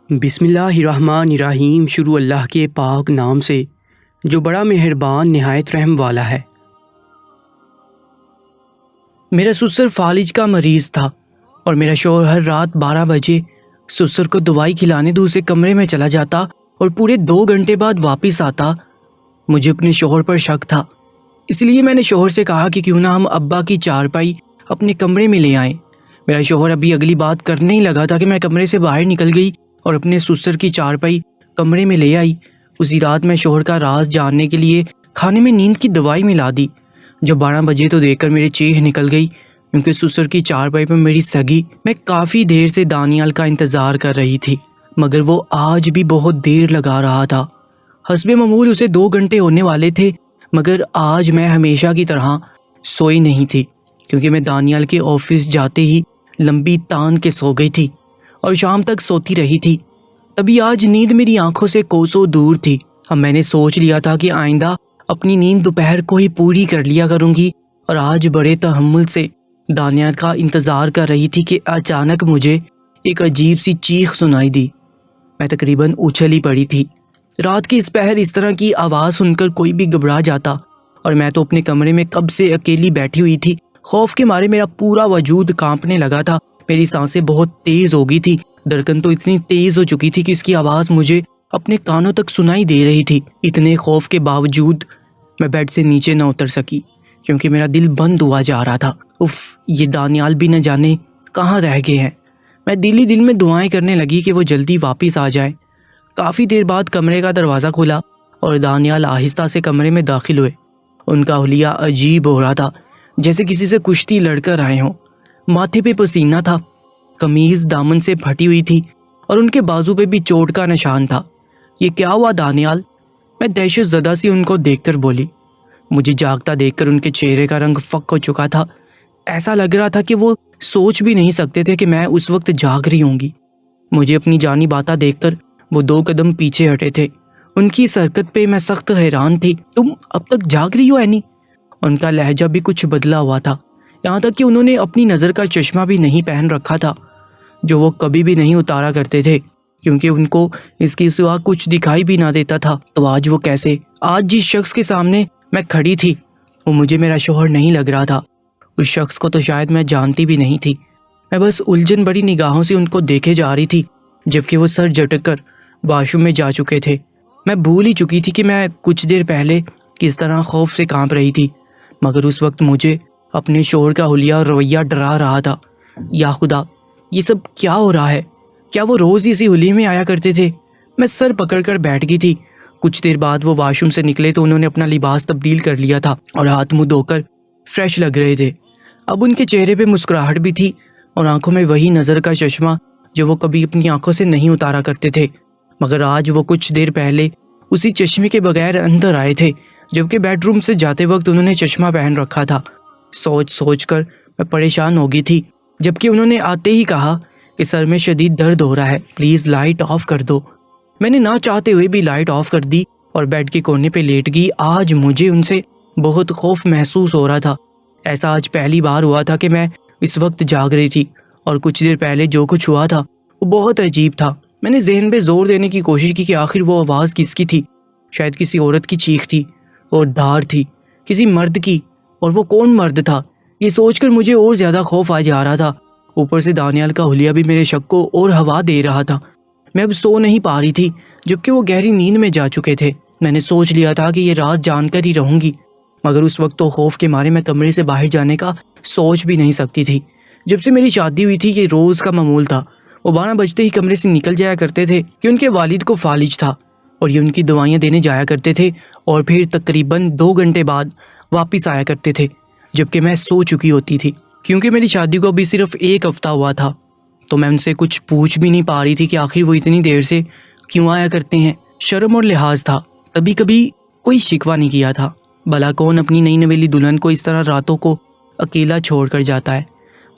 بسم اللہ الرحمن الرحیم۔ شروع اللہ کے پاک نام سے جو بڑا مہربان نہایت رحم والا ہے۔ میرا سسر فالج کا مریض تھا اور میرا شوہر ہر رات 12 بجے سسر کو دوائی کھلانے دوسرے کمرے میں چلا جاتا اور پورے 2 گھنٹے بعد واپس آتا۔ مجھے اپنے شوہر پر شک تھا، اس لیے میں نے شوہر سے کہا کہ کیوں نہ ہم ابا کی چارپائی اپنے کمرے میں لے آئیں۔ میرا شوہر ابھی اگلی بات کرنے ہی لگا تھا کہ میں کمرے سے باہر نکل گئی اور اپنے سسر کی چارپائی کمرے میں لے آئی۔ اسی رات میں شوہر کا راز جاننے کے لیے کھانے میں نیند کی دوائی ملا دی۔ جب 12 بجے تو دیکھ کر میرے چیخ نکل گئی، کیونکہ سسر کی چارپائی پر میری سگی میں کافی دیر سے دانیال کا انتظار کر رہی تھی، مگر وہ آج بھی بہت دیر لگا رہا تھا۔ حسب معمول اسے 2 گھنٹے ہونے والے تھے، مگر آج میں ہمیشہ کی طرح سوئی نہیں تھی، کیونکہ میں دانیال کے آفس جاتے ہی لمبی تان کے سو گئی تھی اور شام تک سوتی رہی تھی۔ تبھی آج نیند میری آنکھوں سے کوسوں دور تھی۔ اب میں نے سوچ لیا تھا کہ آئندہ اپنی نیند دوپہر کو ہی پوری کر لیا کروں گی، اور آج بڑے تحمل سے دانیال کا انتظار کر رہی تھی کہ اچانک مجھے ایک عجیب سی چیخ سنائی دی۔ میں تقریباً اچھل ہی پڑی تھی۔ رات کی اس پہر اس طرح کی آواز سن کر کوئی بھی گھبرا جاتا، اور میں تو اپنے کمرے میں کب سے اکیلی بیٹھی ہوئی تھی۔ خوف کے مارے میرا پورا وجود کانپنے لگا تھا، میری سانسیں بہت تیز ہو گئی تھی، دھڑکن تو اتنی تیز ہو چکی تھی کہ اس کی آواز مجھے اپنے کانوں تک سنائی دے رہی تھی۔ اتنے خوف کے باوجود میں بیڈ سے نیچے نہ اتر سکی، کیونکہ میرا دل بند ہوا جا رہا تھا۔ یہ دانیال بھی نہ جانے کہاں رہ گئے ہیں۔ میں دل ہی دل میں دعائیں کرنے لگی کہ وہ جلدی واپس آ جائے۔ کافی دیر بعد کمرے کا دروازہ کھلا اور دانیال آہستہ سے کمرے میں داخل ہوئے۔ ان کا حلیہ عجیب ہو رہا تھا، جیسے کسی سے کشتی لڑ کر آئے ہوں۔ ماتھے پہ پسینہ تھا، قمیض دامن سے پھٹی ہوئی تھی اور ان کے بازو پہ بھی چوٹ کا نشان تھا۔ یہ کیا ہوا دانیال؟ میں دہشت زدہ سی ان کو دیکھ کر بولی۔ مجھے جاگتا دیکھ کر ان کے چہرے کا رنگ فک ہو چکا تھا۔ ایسا لگ رہا تھا کہ وہ سوچ بھی نہیں سکتے تھے کہ میں اس وقت جاگ رہی ہوں گی۔ مجھے اپنی جانی باتا دیکھ کر وہ 2 قدم پیچھے ہٹے تھے۔ ان کی اس حرکت پہ میں سخت حیران تھی۔ تم اب تک جاگ رہی ہو اینی؟ ان کا لہجہ بھی کچھ بدلا ہوا تھا، یہاں تک کہ انہوں نے اپنی نظر کا چشمہ بھی نہیں پہن رکھا تھا، جو وہ کبھی بھی نہیں اتارا کرتے تھے، کیونکہ ان کو اس کے سوا کچھ دکھائی بھی نہ دیتا تھا۔ تو آج وہ کیسے؟ آج جس شخص کے سامنے میں کھڑی تھی وہ مجھے میرا شوہر نہیں لگ رہا تھا۔ اس شخص کو تو شاید میں جانتی بھی نہیں تھی۔ میں بس الجھن بڑی نگاہوں سے ان کو دیکھے جا رہی تھی، جبکہ وہ سر جھٹک کر واش روم میں جا چکے تھے۔ میں بھول ہی چکی تھی کہ میں کچھ دیر پہلے کس طرح خوف سے کانپ رہی تھی، مگر اس وقت مجھے اپنے شوہر کا حلیہ اور رویہ ڈرا رہا تھا۔ یا خدا، یہ سب کیا ہو رہا ہے؟ کیا وہ روز اسی حلیے میں آیا کرتے تھے؟ میں سر پکڑ کر بیٹھ گئی تھی۔ کچھ دیر بعد وہ واش روم سے نکلے تو انہوں نے اپنا لباس تبدیل کر لیا تھا اور ہاتھ منہ دھو کر فریش لگ رہے تھے۔ اب ان کے چہرے پہ مسکراہٹ بھی تھی اور آنکھوں میں وہی نظر کا چشمہ جو وہ کبھی اپنی آنکھوں سے نہیں اتارا کرتے تھے، مگر آج وہ کچھ دیر پہلے اسی چشمے کے بغیر اندر آئے تھے، جبکہ بیڈ روم سے جاتے وقت انہوں نے چشمہ پہن رکھا تھا۔ سوچ کر میں پریشان ہو گئی تھی، جبکہ انہوں نے آتے ہی کہا کہ سر میں شدید درد ہو رہا ہے، پلیز لائٹ آف کر دو۔ میں نے نہ چاہتے ہوئے بھی لائٹ آف کر دی اور بیڈ کے کونے پہ لیٹ گئی۔ آج مجھے ان سے بہت خوف محسوس ہو رہا تھا۔ ایسا آج پہلی بار ہوا تھا کہ میں اس وقت جاگ رہی تھی، اور کچھ دیر پہلے جو کچھ ہوا تھا وہ بہت عجیب تھا۔ میں نے ذہن پہ زور دینے کی کوشش کی کہ آخر وہ آواز کس کی تھی۔ شاید کسی عورت کی چیخ تھی اور دھار تھی، کسی مرد کی، اور وہ کون مرد تھا؟ یہ سوچ کر مجھے اور زیادہ خوف آ جا رہا تھا۔ اوپر سے دانیال کا حلیہ بھی میرے شک کو اور ہوا دے رہا تھا۔ میں اب سو نہیں پا رہی تھی، جبکہ وہ گہری نیند میں جا چکے تھے۔ میں نے سوچ لیا تھا کہ یہ راز جان کر ہی رہوں گی، مگر اس وقت تو خوف کے مارے میں کمرے سے باہر جانے کا سوچ بھی نہیں سکتی تھی۔ جب سے میری شادی ہوئی تھی یہ روز کا معمول تھا۔ وہ 12 بجتے ہی کمرے سے نکل جایا کرتے تھے کہ ان کے والد کو فالج تھا، اور یہ ان کی دوائیاں دینے جایا کرتے تھے، اور پھر تقریباً 2 گھنٹے بعد واپس آیا کرتے تھے، جبکہ میں سو چکی ہوتی تھی۔ کیونکہ میری شادی کو ابھی صرف 1 ہفتہ ہوا تھا، تو میں ان سے کچھ پوچھ بھی نہیں پا رہی تھی کہ آخر وہ اتنی دیر سے کیوں آیا کرتے ہیں۔ شرم اور لحاظ تھا، کبھی کوئی شکوہ نہیں کیا تھا۔ بھلا کون اپنی نئی نویلی دلہن کو اس طرح راتوں کو اکیلا چھوڑ کر جاتا ہے؟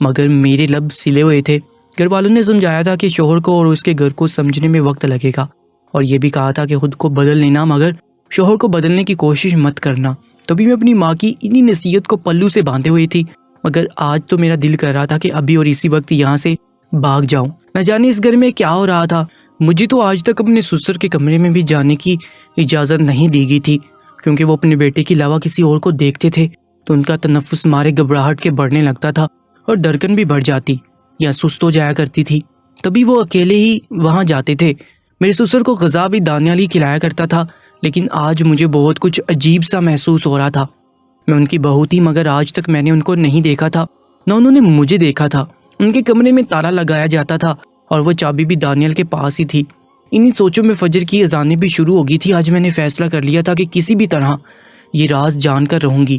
مگر میرے لب سلے ہوئے تھے۔ گھر والوں نے سمجھایا تھا کہ شوہر کو اور اس کے گھر کو سمجھنے میں وقت لگے گا، اور یہ بھی کہا تھا کہ خود کو بدل لینا مگر شوہر کو بدلنے کی کوشش مت کرنا۔ تبھی میں اپنی ماں کی انہی نصیحت کو پلو سے باندھے ہوئی تھی، مگر آج تو میرا دل کر رہا تھا کہ ابھی اور اسی وقت یہاں سے بھاگ جاؤں۔ نہ جانے اس گھر میں کیا ہو رہا تھا، مجھے تو آج تک اپنے سسر کے کمرے میں بھی جانے کی اجازت نہیں دی گئی تھی، کیونکہ وہ اپنے بیٹے کے علاوہ کسی اور کو دیکھتے تھے تو ان کا تنفس مارے گھبراہٹ کے بڑھنے لگتا تھا اور دھڑکن بھی بڑھ جاتی یا سست ہو جایا کرتی تھی۔ تبھی وہ اکیلے ہی وہاں جاتے تھے۔ میرے سسر کو غذا بھی دانیال ہی کھلایا کرتا تھا، لیکن آج مجھے بہت کچھ عجیب سا محسوس ہو رہا تھا۔ میں ان کی بہو تھی، مگر آج تک میں نے ان کو نہیں دیکھا تھا، نہ انہوں نے مجھے دیکھا تھا۔ ان کے کمرے میں تالا لگایا جاتا تھا اور وہ چابی بھی دانیال کے پاس ہی تھی۔ انہی سوچوں میں فجر کی اذانیں بھی شروع ہو گئی تھی۔ آج میں نے فیصلہ کر لیا تھا کہ کسی بھی طرح یہ راز جان کر رہوں گی،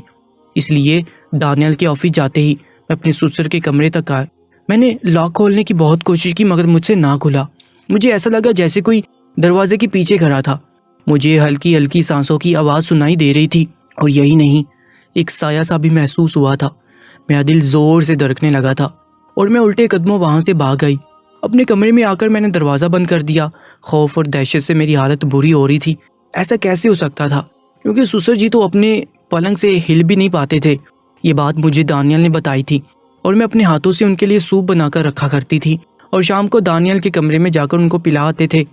اس لیے دانیال کے آفس جاتے ہی میں اپنے سسر کے کمرے تک آیا۔ میں نے لاک کھولنے کی بہت کوشش کی، مگر مجھ سے نہ کھلا۔ مجھے ایسا لگا جیسے کوئی دروازے کے پیچھے کھڑا تھا۔ مجھے ہلکی ہلکی سانسوں کی آواز سنائی دے رہی تھی، اور یہی نہیں، ایک سایہ سا بھی محسوس ہوا تھا۔ میرا دل زور سے دھڑکنے لگا تھا اور میں الٹے قدموں وہاں سے بھاگ گئی۔ اپنے کمرے میں آ کر میں نے دروازہ بند کر دیا۔ خوف اور دہشت سے میری حالت بری ہو رہی تھی۔ ایسا کیسے ہو سکتا تھا؟ کیونکہ سسر جی تو اپنے پلنگ سے ہل بھی نہیں پاتے تھے۔ یہ بات مجھے دانیال نے بتائی تھی، اور میں اپنے ہاتھوں سے ان کے لیے سوپ بنا کر رکھا کرتی تھی اور شام کو دانیال کے کمرے میں جا کر ان کو پلاتے تھے۔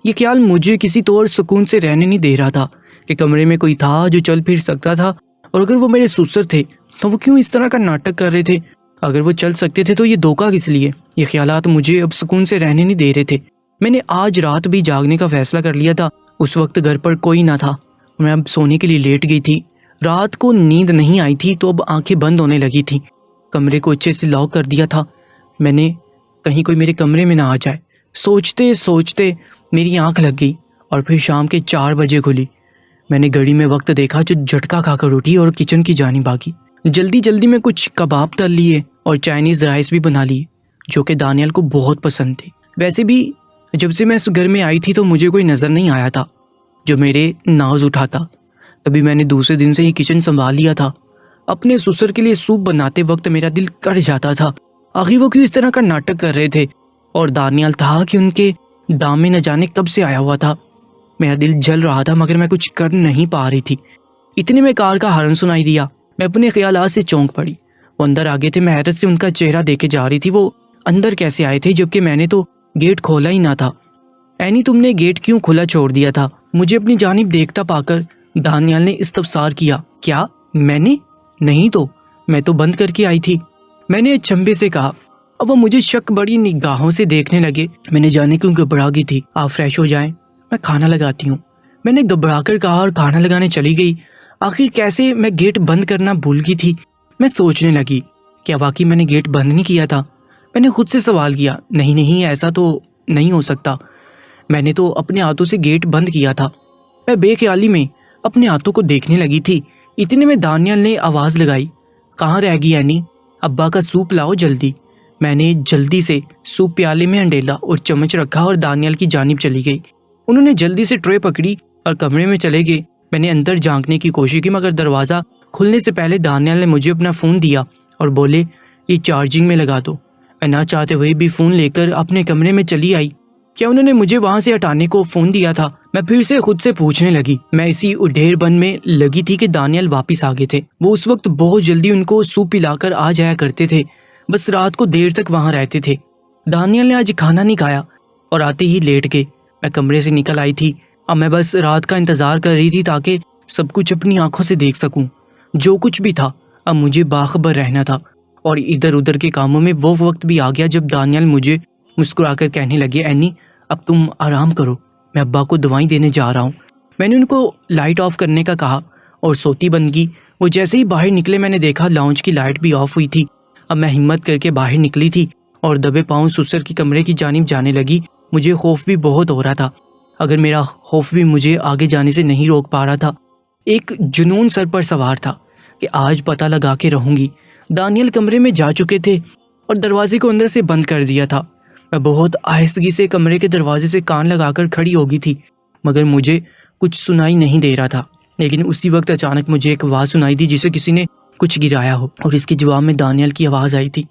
یہ خیال مجھے کسی طور سکون سے رہنے نہیں دے رہا تھا کہ کمرے میں کوئی تھا جو چل پھر سکتا تھا، اور اگر وہ میرے سسر تھے تو وہ کیوں اس طرح کا ناٹک کر رہے تھے؟ اگر وہ چل سکتے تھے تو یہ دھوکہ کس لیے؟ یہ خیالات مجھے اب سکون سے رہنے نہیں دے رہے تھے۔ میں نے آج رات بھی جاگنے کا فیصلہ کر لیا تھا۔ اس وقت گھر پر کوئی نہ تھا، میں اب سونے کے لیے لیٹ گئی تھی۔ رات کو نیند نہیں آئی تھی تو اب آنکھیں بند ہونے لگی تھی۔ کمرے کو اچھے سے لاک کر دیا تھا میں نے، کہیں کوئی میرے کمرے میں نہ آ جائے۔ سوچتے سوچتے میری آنکھ لگ گئی اور پھر شام کے 4 بجے کھلی۔ میں نے گھڑی میں وقت دیکھا جو جھٹکا کھا کر اٹھی اور کچن کی جانب بھاگی۔ جلدی جلدی میں کچھ کباب تل لیے اور چائنیز رائس بھی بنا لیے، جو کہ دانیال کو بہت پسند تھے۔ ویسے بھی جب سے میں اس گھر میں آئی تھی تو مجھے کوئی نظر نہیں آیا تھا جو میرے ناز اٹھاتا۔ تبھی میں نے دوسرے دن سے ہی کچن سنبھال لیا تھا۔ اپنے سسر کے لیے سوپ بناتے وقت میرا دل کٹ جاتا تھا۔ آخر وہ کیوں اس طرح کا ناٹک کر رہے تھے؟ اور دانیال تھا کہ ان کے دام میں نہ جانے کب سے آیا ہوا تھا۔ میرا دل جل رہا تھا مگر میں کچھ کر نہیں پا رہی تھی۔ اتنے میں کار کا ہارن سنائی دیا۔ میں اپنے خیالات سے چونک پڑی۔ وہ اندر آگے تھے۔ میں حیرت سے ان کا چہرہ دیکھے جا رہی تھی۔ وہ اندر کیسے آئے تھے جبکہ میں نے تو گیٹ کھولا ہی نہ تھا؟ اینی، تم نے گیٹ کیوں کھلا چھوڑ دیا تھا؟ مجھے اپنی جانب دیکھتا پا کر دانیال نے استفسار کیا۔ کیا؟ میں نے؟ نہیں تو میں تو بند کر کے آئی تھی، میں نے چمبے سے کہا۔ اب وہ مجھے شک بڑی نگاہوں سے دیکھنے لگے۔ میں نے جانے کیوں گھبرا گئی تھی۔ آپ فریش ہو جائیں، میں کھانا لگاتی ہوں، میں نے گھبرا کر کہا اور کھانا لگانے چلی گئی۔ آخر کیسے میں گیٹ بند کرنا بھول گئی تھی؟ میں سوچنے لگی، کیا واقعی میں نے گیٹ بند نہیں کیا تھا؟ میں نے خود سے سوال کیا۔ نہیں، ایسا تو نہیں ہو سکتا، میں نے تو اپنے ہاتھوں سے گیٹ بند کیا تھا۔ میں بے خیالی میں اپنے ہاتھوں کو دیکھنے لگی تھی۔ اتنے میں دانیال نے آواز لگائی، کہاں رہ گئی اینی؟ ابا کا سوپ لاؤ جلدی۔ میں نے جلدی سے سوپ پیالے میں انڈیلا اور چمچ رکھا اور دانیال کی جانب چلی گئی۔ انہوں نے جلدی سے ٹرے پکڑی اور کمرے میں چلے گئے۔ میں نے اندر جھانکنے کی کوشش کی مگر دروازہ کھلنے سے پہلے دانیال نے مجھے اپنا فون دیا اور بولے، یہ چارجنگ میں لگا دو۔ میں نہ چاہتے ہوئے بھی فون لے کر اپنے کمرے میں چلی آئی۔ کیا انہوں نے مجھے وہاں سے ہٹانے کو فون دیا تھا؟ میں پھر سے خود سے پوچھنے لگی۔ میں اسی اڈھیر بن میں لگی تھی کہ دانیال واپس آ گئے تھے۔ وہ اس وقت بہت جلدی ان کو سوپ پلا کر آ جایا کرتے تھے، بس رات کو دیر تک وہاں رہتے تھے۔ دانیال نے آج کھانا نہیں کھایا اور آتے ہی لیٹ گئے۔ میں کمرے سے نکل آئی تھی۔ اب میں بس رات کا انتظار کر رہی تھی تاکہ سب کچھ اپنی آنکھوں سے دیکھ سکوں۔ جو کچھ بھی تھا اب مجھے باخبر رہنا تھا۔ اور ادھر ادھر کے کاموں میں وہ وقت بھی آ گیا جب دانیال مجھے مسکرا کر کہنے لگے، اینی اب تم آرام کرو، میں ابا کو دوائیں دینے جا رہا ہوں۔ میں نے ان کو لائٹ آف کرنے کا کہا اور سوتی بند کی۔ وہ جیسے ہی باہر نکلے میں نے دیکھا لاؤنج کی لائٹ بھی آف ہوئی تھی۔ اب میں ہمت کر کے باہر نکلی تھی اور دبے پاؤں سسر کی کمرے کی جانب جانے لگی۔ مجھے خوف بھی بہت ہو رہا تھا، اگر میرا خوف بھی مجھے آگے جانے سے نہیں روک پا رہا تھا۔ ایک جنون سر پر سوار تھا کہ آج پتہ لگا کے رہوں گی۔ دانیال کمرے میں جا چکے تھے اور دروازے کو اندر سے بند کر دیا تھا۔ میں بہت آہستگی سے کمرے کے دروازے سے کان لگا کر کھڑی ہو گئی تھی مگر مجھے کچھ سنائی نہیں دے رہا تھا۔ لیکن اسی وقت اچانک مجھے ایک آواز سنائی دی جسے کسی نے کچھ گرایا ہو، اور اس کے جواب میں دانیال کی آواز آئی تھی۔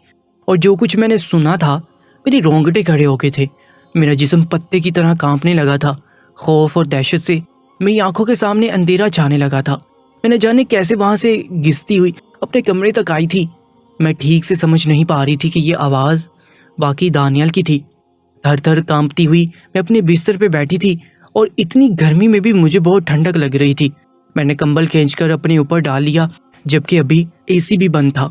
اور جو کچھ میں نے سنا تھا، میرے رونگٹے کھڑے ہو گئے تھے، میرا جسم پتے کی طرح کانپنے لگا تھا۔ خوف اور دہشت سے میری آنکھوں کے سامنے اندھیرا چھانے لگا تھا۔ میں نہ جانے کیسے وہاں سے گھستی ہوئی اپنے کمرے تک آئی تھی۔ میں ٹھیک سے سمجھ نہیں پا رہی تھی کہ یہ آواز واقعی دانیال کی تھی تھر تھر کانپتی ہوئی میں اپنے بستر پہ بیٹھی تھی اور اتنی گرمی میں بھی مجھے بہت ٹھنڈک لگ رہی تھی۔ میں نے کمبل کھینچ کر اپنے اوپر ڈال لیا، جبکہ ابھی اے سی بھی بند تھا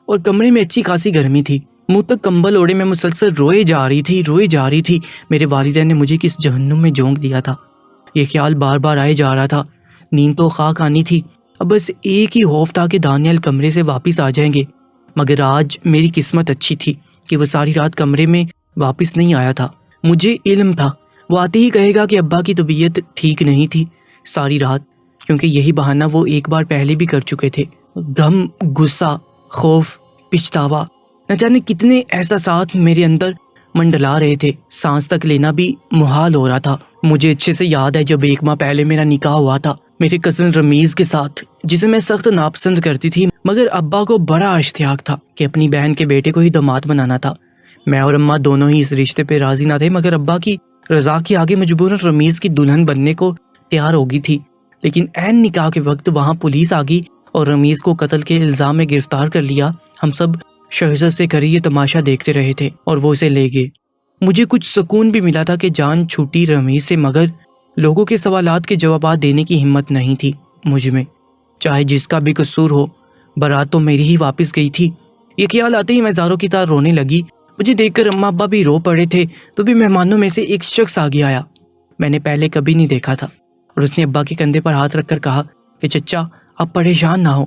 اور کمرے میں اچھی خاصی گرمی تھی۔ منہ تک کمبل اوڑے میں مسلسل روئے جا رہی تھی۔ میرے والدین نے مجھے کس جہنم میں جھونک دیا تھا، یہ خیال بار بار آئے جا رہا تھا۔ نیند تو خاک آنی تھی، اب بس ایک ہی خوف تھا کہ دانیال کمرے سے واپس آ جائیں گے۔ مگر آج میری قسمت اچھی تھی کہ وہ ساری رات کمرے میں واپس نہیں آیا تھا۔ مجھے علم تھا وہ آتے ہی کہے گا کہ ابا کی طبیعت ٹھیک نہیں تھی ساری رات، کیونکہ یہی بہانہ وہ ایک بار پہلے بھی کر چکے تھے۔ غم، غصہ، خوف، پچھتاوا، نہ جانے کتنے احساسات میرے اندر منڈلا رہے تھے۔ سانس تک لینا بھی محال ہو رہا تھا۔ مجھے اچھے سے یاد ہے جب 1 ماہ پہلے میرا نکاح ہوا تھا میرے کزن رمیز کے ساتھ، جسے میں سخت ناپسند کرتی تھی، مگر ابا کو بڑا اشتیاق تھا کہ اپنی بہن کے بیٹے کو ہی داماد بنانا تھا۔ میں اور اماں دونوں ہی اس رشتے پہ راضی نہ تھے، مگر ابا کی رضا کے آگے مجبوراً رمیز کی دلہن بننے کو تیار ہو گئی تھی۔ لیکن عین نکاح کے وقت وہاں پولیس آ گئی اور رمیز کو قتل کے الزام میں گرفتار کر لیا۔ ہم سب شہزت سے کری یہ تماشا دیکھتے رہے تھے اور وہ اسے لے گئے۔ مجھے کچھ سکون بھی ملا تھا کہ جان چھوٹی رمیز سے، مگر لوگوں کے سوالات کے جوابات دینے کی ہمت نہیں تھی مجھ میں۔ چاہے جس کا بھی قصور ہو، بارات تو میری ہی واپس گئی تھی۔ یہ خیال آتے ہی میں زاروں کی طرح رونے لگی۔ مجھے دیکھ کر اماں ابا بھی رو پڑے تھے، تو بھی مہمانوں میں سے ایک شخص آگے آیا۔ میں نے پہلے کبھی نہیں دیکھا تھا اور اس نے ابا کے کندھے پر ہاتھ رکھ کر کہا کہ چچا آپ پریشان نہ ہو،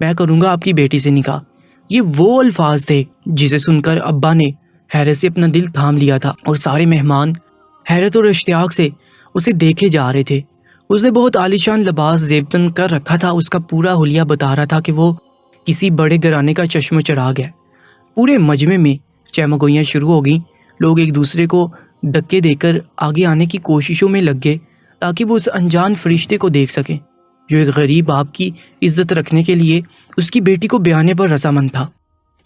میں کروں گا آپ کی بیٹی سے نکاح۔ یہ وہ الفاظ تھے جسے سن کر ابا نے حیرت سے اپنا دل تھام لیا تھا اور سارے مہمان حیرت اور اشتیاق سے اسے دیکھے جا رہے تھے۔ اس نے بہت عالیشان لباس زیبتن کر رکھا تھا، اس کا پورا حلیہ بتا رہا تھا کہ وہ کسی بڑے گھرانے کا چشم و چراغ ہے۔ پورے مجمع میں چہمگوئیاں شروع ہو گئیں، لوگ ایک دوسرے کو دھکے دے کر آگے آنے کی کوششوں میں لگ گئے تاکہ وہ اس انجان فرشتے کو دیکھ سکیں جو ایک غریب باپ کی عزت رکھنے کے لیے اس کی بیٹی کو بیانے پر رضامند تھا۔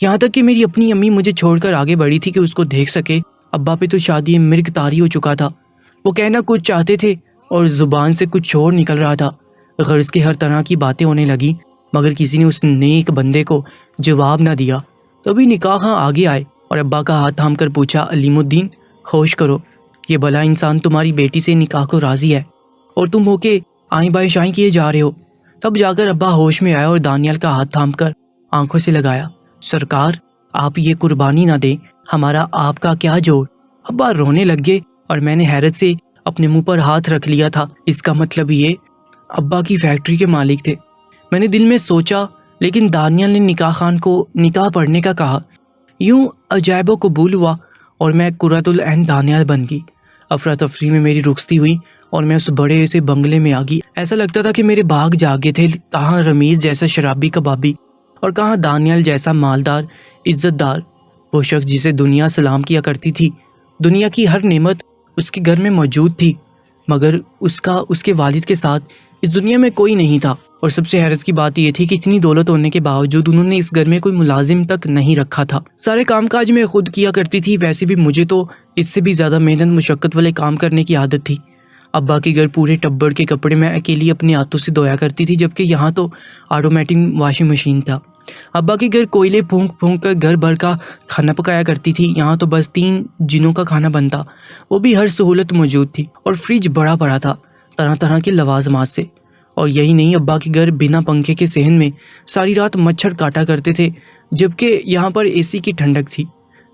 یہاں تک کہ میری اپنی امی مجھے چھوڑ کر آگے بڑھی تھی کہ اس کو دیکھ سکے۔ ابا پہ تو شادی مرگ طاری ہو چکا تھا، وہ کہنا کچھ چاہتے تھے اور زبان سے کچھ اور نکل رہا تھا۔ غرض کی ہر طرح کی باتیں ہونے لگی، مگر کسی نے اس نیک بندے کو جواب نہ دیا۔ تبھی نکاح خاں آگے آئے اور ابا کا ہاتھ تھام کر پوچھا، علیم الدین ہوش کرو، یہ بھلا انسان تمہاری بیٹی سے نکاح کو راضی ہے اور تم ہو کے آئیں بائیں شائیں کیے جا رہے ہو۔ تب جا کر ابا ہوش میں آیا اور دانیال کا ہاتھ تھام کر آنکھوں سے لگایا، سرکار آپ یہ قربانی نہ دیں، ہمارا آپ کا کیا جوڑ۔ ابا رونے لگ گئے اور میں نے حیرت سے اپنے منہ پر ہاتھ رکھ لیا تھا۔ اس کا مطلب یہ ابا کی فیکٹری کے مالک تھے، میں نے دل میں سوچا۔ لیکن دانیال نے نکاح خان کو نکاح پڑھنے کا کہا۔ یوں عجائب و قبول ہوا اور میں قرۃ العین دانیال بن گئی۔ افراتفری میں میری رخصتی ہوئی اور میں اس بڑے سے بنگلے میں آ گئی۔ ایسا لگتا تھا کہ میرے باغ جاگے تھے، کہاں رمیز جیسا شرابی کبابی اور کہاں دانیال جیسا مالدار عزت دار، وہ شخص جسے دنیا سلام کیا کرتی تھی۔ دنیا کی ہر نعمت اس کے گھر میں موجود تھی، مگر اس کے والد کے ساتھ اس دنیا میں کوئی نہیں تھا۔ اور سب سے حیرت کی بات یہ تھی کہ اتنی دولت ہونے کے باوجود انہوں نے اس گھر میں کوئی ملازم تک نہیں رکھا تھا۔ سارے کام کاج میں خود کیا کرتی تھی، ویسے بھی مجھے تو اس سے بھی زیادہ محنت مشقت والے کام کرنے کی عادت تھی۔ ابا کے گھر پورے ٹبر کے کپڑے میں اکیلی اپنے ہاتھوں سے دھویا کرتی تھی، جبکہ یہاں تو آٹومیٹک واشنگ مشین تھا۔ ابا کے گھر کوئلے پھونک پھونک کر گھر بھر کا کھانا پکایا کرتی تھی، یہاں تو بس 3 جنوں کا کھانا بنتا، وہ بھی ہر سہولت موجود تھی اور فریج بڑا پڑا تھا طرح طرح کے لوازمات سے۔ اور یہی نہیں، ابا کے گھر بنا پنکھے کے صحن میں ساری رات مچھر کاٹا کرتے تھے، جبکہ یہاں پر اے سی کی ٹھنڈک تھی،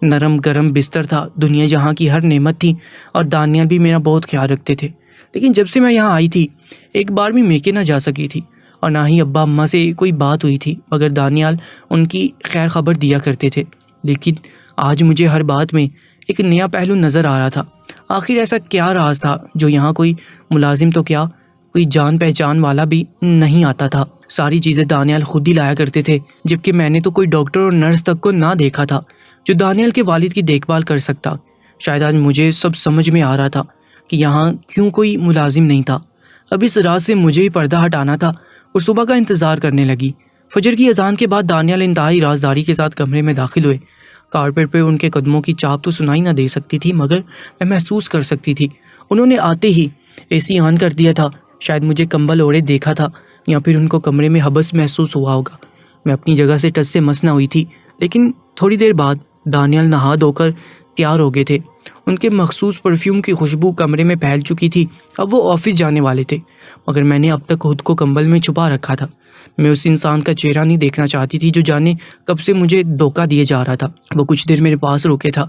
نرم گرم بستر تھا، دنیا جہاں کی ہر نعمت تھی اور دانیال بھی میرا بہت خیال رکھتے تھے۔ لیکن جب سے میں یہاں آئی تھی ایک بار بھی میکے نہ جا سکی تھی اور نہ ہی ابا اماں سے کوئی بات ہوئی تھی، مگر دانیال ان کی خیر خبر دیا کرتے تھے۔ لیکن آج مجھے ہر بات میں ایک نیا پہلو نظر آ رہا تھا۔ آخر ایسا کیا راز تھا جو یہاں کوئی ملازم تو کیا، کوئی جان پہچان والا بھی نہیں آتا تھا۔ ساری چیزیں دانیال خود ہی لایا کرتے تھے، جبکہ میں نے تو کوئی ڈاکٹر اور نرس تک کو نہ دیکھا تھا جو دانیال کے والد کی دیکھ بھال کر سکتا۔ شاید آج مجھے سب سمجھ میں آ رہا تھا کہ یہاں کیوں کوئی ملازم نہیں تھا۔ اب اس راز سے مجھے ہی پردہ ہٹانا تھا اور صبح کا انتظار کرنے لگی۔ فجر کی اذان کے بعد دانیال انتہائی رازداری کے ساتھ کمرے میں داخل ہوئے۔ کارپیٹ پہ ان کے قدموں کی چاپ تو سنائی نہ دے سکتی تھی، مگر میں محسوس کر سکتی تھی۔ انہوں نے آتے ہی اے سی آن کر دیا تھا، شاید مجھے کمبل اوڑھے دیکھا تھا یا پھر ان کو کمرے میں حبس محسوس ہوا ہوگا۔ میں اپنی جگہ سے ٹس سے مس نہ ہوئی تھی، لیکن تھوڑی دیر بعد دانیال نہا دھو کر تیار ہو گئے تھے ان کے مخصوص پرفیوم کی خوشبو کمرے میں پھیل چکی تھی۔ اب وہ آفس جانے والے تھے، مگر میں نے اب تک خود کو کمبل میں چھپا رکھا تھا۔ میں اس انسان کا چہرہ نہیں دیکھنا چاہتی تھی جو جانے کب سے مجھے دھوکہ دیے جا رہا تھا۔ وہ کچھ دیر میرے پاس رکے تھا،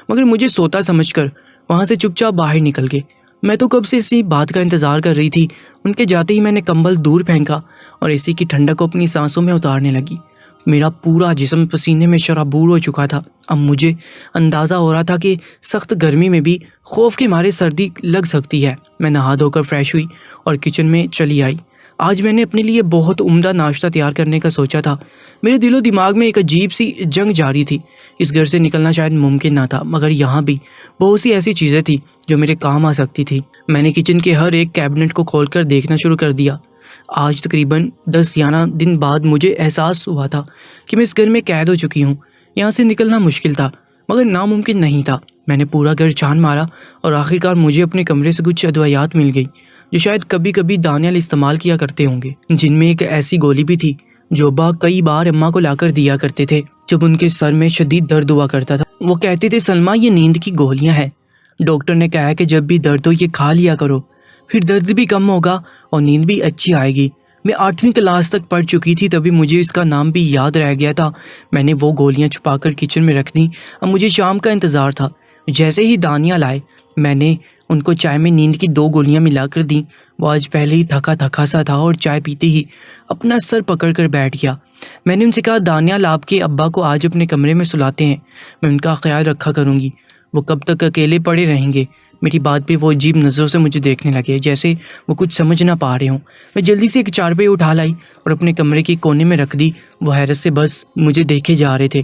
مگر مجھے سوتا سمجھ کر وہاں سے چپ چاپ باہر نکل گئے۔ میں تو کب سے اسی بات کا انتظار کر رہی تھی۔ ان کے جاتے ہی میں نے کمبل دور پھینکا اور اسی کی ٹھنڈک کو اپنی سانسوں میں اتارنے لگی۔ میرا پورا جسم پسینے میں شرابور ہو چکا تھا۔ اب مجھے اندازہ ہو رہا تھا کہ سخت گرمی میں بھی خوف کے مارے سردی لگ سکتی ہے۔ میں نہا دھو کر فریش ہوئی اور کچن میں چلی آئی۔ آج میں نے اپنے لیے بہت عمدہ ناشتہ تیار کرنے کا سوچا تھا۔ میرے دل و دماغ میں ایک عجیب سی جنگ جاری تھی۔ اس گھر سے نکلنا شاید ممکن نہ تھا، مگر یہاں بھی بہت سی ایسی چیزیں تھیں جو میرے کام آ سکتی تھی۔ میں نے کچن کے ہر ایک کیبنٹ کو کھول کر دیکھنا شروع کر دیا۔ آج تقریباً 10 دن بعد مجھے احساس ہوا تھا کہ میں اس گھر میں قید ہو چکی ہوں۔ یہاں سے نکلنا مشکل تھا، مگر ناممکن نہیں تھا۔ میں نے پورا گھر چھان مارا اور آخرکار مجھے اپنے کمرے سے کچھ ادویات مل گئی جو شاید کبھی کبھی دانیال استعمال کیا کرتے ہوں گے، جن میں ایک ایسی گولی بھی تھی جو ابا کئی بار اماں کو لا کر دیا کرتے تھے جب ان کے سر میں شدید درد ہوا کرتا تھا۔ وہ کہتے تھے سلمیٰ یہ نیند کی گولیاں ہیں، ڈاکٹر نے کہا کہ جب بھی درد ہو یہ کھا لیا کرو، پھر درد بھی کم ہوگا اور نیند بھی اچھی آئے گی۔ میں 8ویں کلاس تک پڑھ چکی تھی، تبھی مجھے اس کا نام بھی یاد رہ گیا تھا۔ میں نے وہ گولیاں چھپا کر کچن میں رکھ دیں۔ اب مجھے شام کا انتظار تھا۔ جیسے ہی دانیال آئے میں نے ان کو چائے میں نیند کی 2 گولیاں ملا کر دیں۔ وہ آج پہلے ہی تھکا تھکا سا تھا اور چائے پیتے ہی اپنا سر پکڑ کر بیٹھ گیا۔ میں نے ان سے کہا دانیال آپ کے ابا کو آج اپنے کمرے میں سلاتے ہیں، میں ان کا خیال رکھا کروں گی، وہ کب تک اکیلے پڑے رہیں گے۔ میری بات پہ وہ عجیب نظروں سے مجھے دیکھنے لگے جیسے وہ کچھ سمجھ نہ پا رہے ہوں۔ میں جلدی سے ایک چارپائی اٹھا لائی اور اپنے کمرے کے کونے میں رکھ دی۔ وہ حیرت سے بس مجھے دیکھے جا رہے تھے۔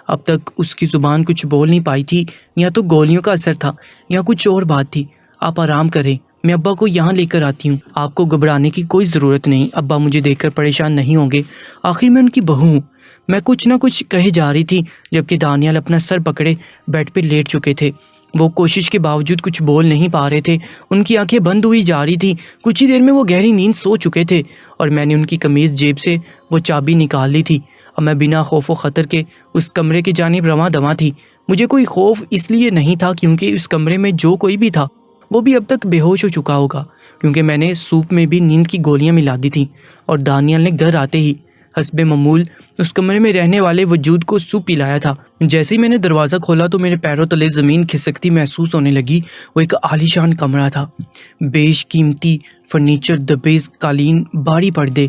اب تک اس کی زبان کچھ بول نہیں پائی تھی، یا تو گولیوں کا اثر تھا یا کچھ اور بات تھی۔ آپ آرام کریں، میں ابا کو یہاں لے کر آتی ہوں، آپ کو گھبرانے کی کوئی ضرورت نہیں، ابا مجھے دیکھ کر پریشان نہیں ہوں گے، آخر میں ان کی بہو ہوں۔ میں کچھ نہ کچھ کہے جا رہی تھی جبکہ دانیال اپنا سر پکڑے بیڈ پہ لیٹ چکے تھے۔ وہ کوشش کے باوجود کچھ بول نہیں پا رہے تھے، ان کی آنکھیں بند ہوئی جا رہی تھیں۔ کچھ ہی دیر میں وہ گہری نیند سو چکے تھے اور میں نے ان کی قمیض جیب سے وہ چابی نکال لی تھی۔ اب میں بنا خوف و خطر کے اس کمرے کی جانب رواں دواں تھی۔ مجھے کوئی خوف اس لیے نہیں تھا کیونکہ اس کمرے میں جو کوئی بھی تھا وہ بھی اب تک بے ہوش ہو چکا ہوگا، کیونکہ میں نے سوپ میں بھی نیند کی گولیاں ملا دی تھیں اور دانیال نے گھر آتے ہی حسب معمول اس کمرے میں رہنے والے وجود کو سوپ پلایا تھا۔ جیسے ہی میں نے دروازہ کھولا تو میرے پیروں تلے زمین کھسکتی محسوس ہونے لگی۔ وہ ایک عالیشان کمرہ تھا، بیش قیمتی فرنیچر، دبیز قالین، بھاری پردے،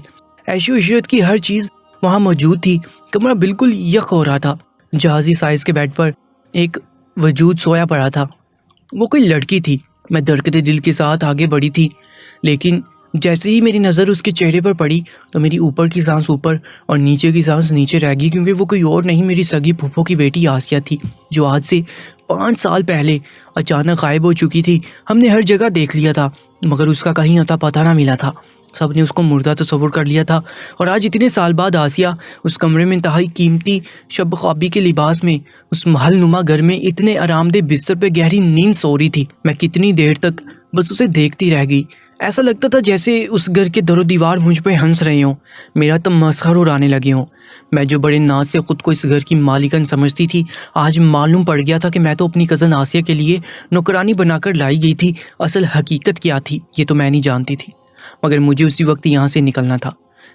عیش و عشرت کی ہر چیز وہاں موجود تھی۔ کمرہ بالکل یک ہو رہا تھا۔ جہازی سائز کے بیڈ پر ایک وجود سویا پڑا تھا، وہ کوئی لڑکی تھی۔ میں دھڑکتے دل کے ساتھ آگے بڑھی تھی، لیکن جیسے ہی میری نظر اس کے چہرے پر پڑی تو میری اوپر کی سانس اوپر اور نیچے کی سانس نیچے رہ گئی، کیونکہ وہ کوئی اور نہیں، میری سگی پھوپھو کی بیٹی آسیہ تھی، جو آج سے 5 سال پہلے اچانک غائب ہو چکی تھی۔ ہم نے ہر جگہ دیکھ لیا تھا مگر اس کا کہیں اتا پتہ نہ ملا تھا۔ سب نے اس کو مردہ تصور کر لیا تھا، اور آج اتنے سال بعد آسیہ اس کمرے میں انتہائی قیمتی شب خوابی کے لباس میں اس محل نما گھر میں اتنے آرام دہ بستر پہ گہری نیند سو رہی تھی۔ میں کتنی دیر تک بس اسے دیکھتی رہ گئی۔ ایسا لگتا تھا جیسے اس گھر کے در و دیوار مجھ پہ ہنس رہے ہوں، میرا تمسخر اڑانے لگے ہوں۔ میں جو بڑے ناز سے خود کو اس گھر کی مالکن سمجھتی تھی، آج معلوم پڑ گیا تھا کہ میں تو اپنی کزن آسیہ کے لیے نوکرانی بنا کر لائی گئی تھی۔ اصل حقیقت کیا تھی یہ تو میں نہیں جانتی تھی، مگر مجھے اسی وقت یہاں سے نکلنا تھا۔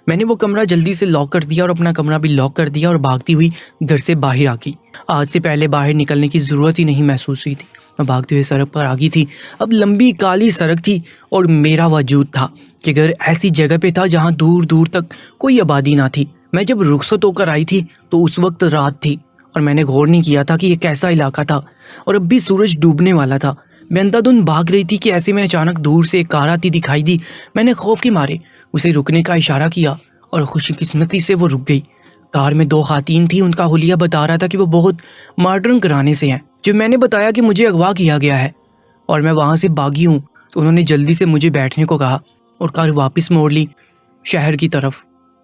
میں نے وہ کمرہ جلدی سے لاک کر دیا اور اپنا کمرہ بھی لاک کر دیا اور بھاگتی ہوئی گھر سے باہر آ گئی۔ آج سے پہلے باہر نکلنے کی ضرورت ہی نہیں محسوس ہوئی تھی۔ میں بھاگتے ہوئے سڑک پر آ گئی تھی۔ اب لمبی کالی سڑک تھی اور میرا وجود تھا کہ گھر ایسی جگہ پہ تھا جہاں دور دور تک کوئی آبادی نہ تھی۔ میں جب رخصت ہو کر آئی تھی تو اس وقت رات تھی اور میں نے غور نہیں کیا تھا کہ یہ کیسا علاقہ تھا، اور اب بھی سورج ڈوبنے والا تھا۔ میں اندھادھند بھاگ رہی تھی کہ ایسے میں اچانک دور سے ایک کار آتی دکھائی دی۔ میں نے خوف کے مارے اسے رکنے کا اشارہ کیا اور خوش قسمتی سے وہ رک گئی۔ کار میں 2 خواتین تھیں، ان کا حلیہ بتا رہا تھا کہ وہ بہت ماڈرن گھرانے سے ہیں۔ جب میں نے بتایا کہ مجھے اغوا کیا گیا ہے اور میں وہاں سے بھاگی ہوں تو انہوں نے جلدی سے مجھے بیٹھنے کو کہا اور کار واپس موڑ لی شہر کی طرف۔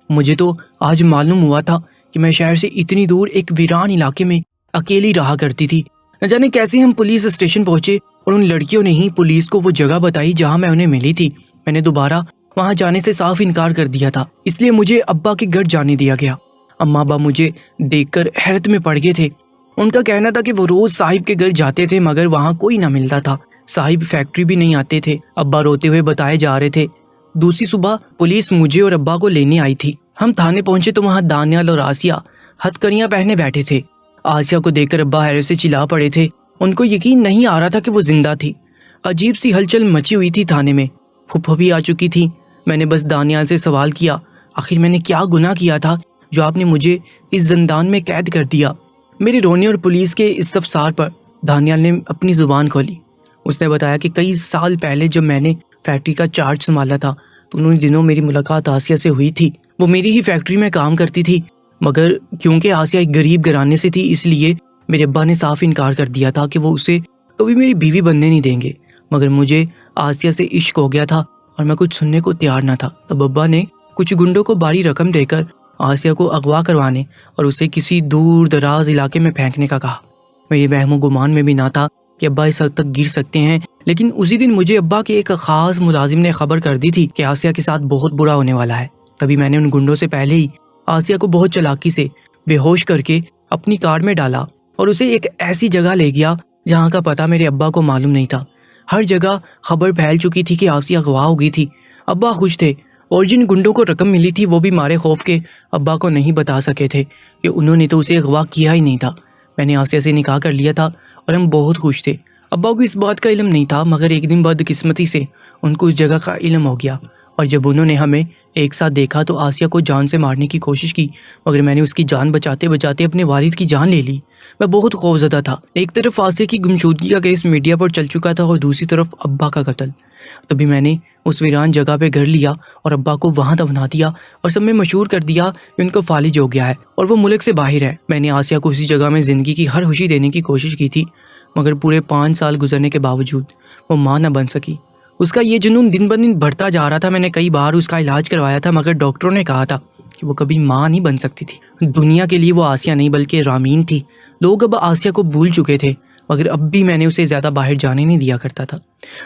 مجھے تو آج معلوم ہوا تھا کہ میں شہر سے اتنی دور ایک ویران علاقے میں اکیلی رہا کرتی تھی۔ نہ جانے کیسے ہم پولیس اسٹیشن پہنچے اور ان لڑکیوں نے ہی پولیس کو وہ جگہ بتائی جہاں میں انہیں ملی تھی۔ میں نے دوبارہ وہاں جانے سے صاف انکار کر دیا تھا، اس لیے مجھے ابا کے گھر جانے دیا گیا۔ اماں ابا مجھے دیکھ کر حیرت میں پڑ گئے تھے۔ ان کا کہنا تھا کہ وہ روز صاحب کے گھر جاتے تھے مگر وہاں کوئی نہ ملتا تھا، صاحب فیکٹری بھی نہیں آتے تھے۔ ابا روتے ہوئے بتائے جا رہے تھے۔ دوسری صبح پولیس مجھے اور ابا کو لینے آئی تھی۔ ہم تھانے پہنچے تو وہاں دانیال اور آسیہ ہتھ کڑیاں پہنے بیٹھے تھے۔ آسیہ کو دیکھ کر ابا حیرت سے چلا پڑے تھے، ان کو یقین نہیں آ رہا تھا کہ وہ زندہ تھی۔ عجیب سی ہلچل مچی ہوئی تھی تھانے میں، پھپھو بھی آ چکی تھی۔ میں نے بس دانیال سے سوال کیا، آخر میں نے کیا گناہ کیا تھا جو آپ نے مجھے اس زندان میں قید کر دیا؟ میرے رونے اور پولیس کے استفسار پر دانیال نے اپنی زبان کھولی۔ اس نے بتایا کہ کئی سال پہلے جب میں نے فیکٹری کا چارج سنبھالا تھا تو انہی دنوں میری ملاقات آسیہ سے ہوئی تھی۔ وہ میری ہی فیکٹری میں کام کرتی تھی، مگر کیونکہ آسیہ ایک غریب گھرانے سے تھی اس لیے میرے ابا نے صاف انکار کر دیا تھا کہ وہ اسے کبھی میری بیوی بننے نہیں دیں گے۔ مگر مجھے آسیہ سے عشق ہو گیا تھا اور میں کچھ سننے کو تیار نہ تھا۔ تب ابا نے کچھ گنڈوں کو باری رقم دے کر آسیہ کو اغوا کروانے اور اسے کسی دور دراز علاقے میں پھینکنے کا کہا۔ میری وہم و گمان میں بھی نہ تھا کہ ابا اس حد تک گر سکتے ہیں، لیکن اسی دن مجھے ابا کے ایک خاص ملازم نے خبر کر دی تھی کہ آسیہ کے ساتھ بہت برا ہونے والا ہے۔ تبھی میں نے ان گنڈوں سے پہلے ہی آسیہ کو بہت چلاکی سے بے ہوش کر کے اپنی کار میں ڈالا اور اسے ایک ایسی جگہ لے گیا جہاں کا پتہ میرے ابا کو معلوم نہیں تھا۔ ہر جگہ خبر پھیل چکی تھی کہ آسیہ اغوا ہو گئی تھی۔ ابا خوش تھے اور جن گنڈوں کو رقم ملی تھی وہ بھی مارے خوف کے ابا کو نہیں بتا سکے تھے کہ انہوں نے تو اسے اغوا کیا ہی نہیں تھا۔ میں نے آسیہ سے نکاح کر لیا تھا اور ہم بہت خوش تھے۔ ابا کو اس بات کا علم نہیں تھا، مگر ایک دن بدقسمتی سے ان کو اس جگہ کا علم ہو گیا، اور جب انہوں نے ہمیں ایک ساتھ دیکھا تو آسیہ کو جان سے مارنے کی کوشش کی، مگر میں نے اس کی جان بچاتے بچاتے اپنے والد کی جان لے لی۔ میں بہت خوفزدہ تھا۔ ایک طرف آسیہ کی گمشدگی کا کیس میڈیا پر چل چکا تھا اور دوسری طرف ابا کا قتل۔ تبھی میں نے اس ویران جگہ پہ گھر لیا اور ابا کو وہاں دفنا دیا اور سب میں مشہور کر دیا کہ ان کو فالج ہو گیا ہے اور وہ ملک سے باہر ہے۔ میں نے آسیہ کو اسی جگہ میں زندگی کی ہر خوشی دینے کی کوشش کی تھی، مگر پورے 5 سال گزرنے کے باوجود وہ ماں نہ بن سکی۔ اس کا یہ جنون دن بدن بڑھتا جا رہا تھا۔ میں نے کئی بار اس کا علاج کروایا تھا، مگر ڈاکٹروں نے کہا تھا کہ وہ کبھی ماں نہیں بن سکتی تھی۔ دنیا کے لیے وہ آسیہ نہیں بلکہ رامین تھی۔ لوگ اب آسیہ کو بھول چکے تھے، مگر اب بھی میں نے اسے زیادہ باہر جانے نہیں دیا کرتا تھا۔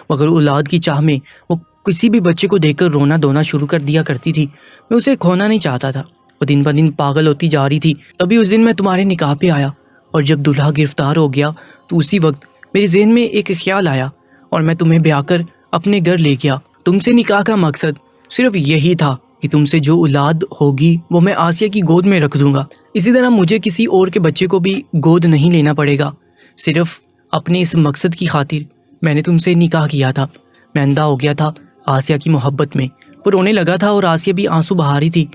مگر اولاد کی چاہ میں وہ کسی بھی بچے کو دیکھ کر رونا دھونا شروع کر دیا کرتی تھی۔ میں اسے کھونا نہیں چاہتا تھا۔ وہ دن بہ دن پاگل ہوتی جا رہی تھی۔ تبھی اس دن میں تمہارے نکاح پہ آیا اور جب دلہا گرفتار ہو گیا تو اسی وقت میرے ذہن میں ایک خیال آیا اور میں تمہیں بیاہ کر اپنے گھر لے گیا۔ تم سے نکاح کا مقصد صرف یہی تھا کہ تم سے جو اولاد ہوگی وہ میں آسیہ کی گود میں رکھ دوں گا۔ اسی طرح مجھے کسی اور کے بچے کو بھی گود نہیں لینا پڑے گا۔ صرف اپنے اس مقصد کی خاطر میں نے تم سے نکاح کیا تھا۔ میں اندھا ہو گیا تھا آسیہ کی محبت میں۔ وہ رونے لگا تھا اور آسیہ بھی آنسو بہا رہی تھی۔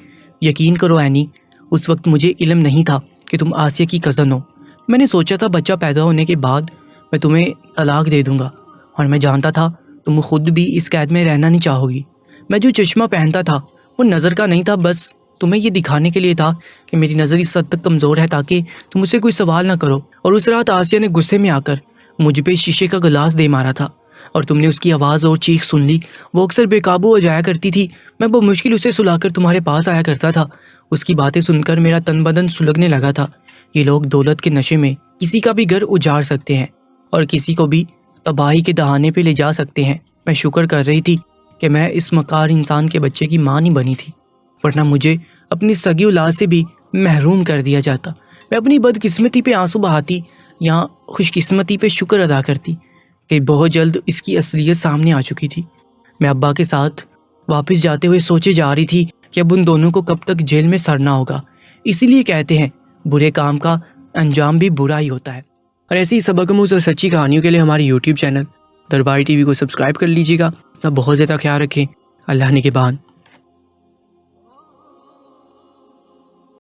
یقین کرو اینی، اس وقت مجھے علم نہیں تھا کہ تم آسیہ کی کزن ہو۔ میں نے سوچا تھا بچہ پیدا ہونے کے بعد میں تمہیں طلاق دے دوں گا، اور میں جانتا تھا تم خود بھی اس قید میں رہنا نہیں چاہو گی۔ میں جو چشمہ پہنتا تھا وہ نظر کا نہیں تھا، بس تمہیں یہ دکھانے کے لیے تھا کہ میری نظر اس حد تک کمزور ہے تاکہ تم مجھ سے کوئی سوال نہ کرو۔ اور اس رات آسیہ نے غصے میں آ کر مجھ پہ شیشے کا گلاس دے مارا تھا اور تم نے اس کی آواز اور چیخ سن لی۔ وہ اکثر بے قابو ہو جایا کرتی تھی۔ میں بہت مشکل اسے سلا کر تمہارے پاس آیا کرتا تھا۔ اس کی باتیں سن کر میرا تن بدن سلگنے لگا تھا۔ یہ لوگ دولت کے نشے میں کسی کا بھی گھر اجاڑ سکتے ہیں اور کسی کو بھی تباہی کے دہانے پہ لے جا سکتے ہیں۔ میں شکر کر رہی تھی کہ میں اس مکار انسان کے بچے کی ماں نہیں بنی تھی، ورنہ مجھے اپنی سگی اولاد سے بھی محروم کر دیا جاتا۔ میں اپنی بدقسمتی پہ آنسو بہاتی یا خوش قسمتی پہ شکر ادا کرتی کہ بہت جلد اس کی اصلیت سامنے آ چکی تھی۔ میں ابا کے ساتھ واپس جاتے ہوئے سوچے جا رہی تھی کہ اب ان دونوں کو کب تک جیل میں سڑنا ہوگا۔ اسی لیے کہتے ہیں برے کام کا انجام بھی برا ہی ہوتا ہے۔ اور ایسی سبق آموز اور سچی کہانیوں کے لیے ہمارے یوٹیوب چینل درباری ٹی وی کو سبسکرائب کر لیجیے گا۔ اپنا بہت زیادہ خیال رکھیں۔ اللہ نگہبان۔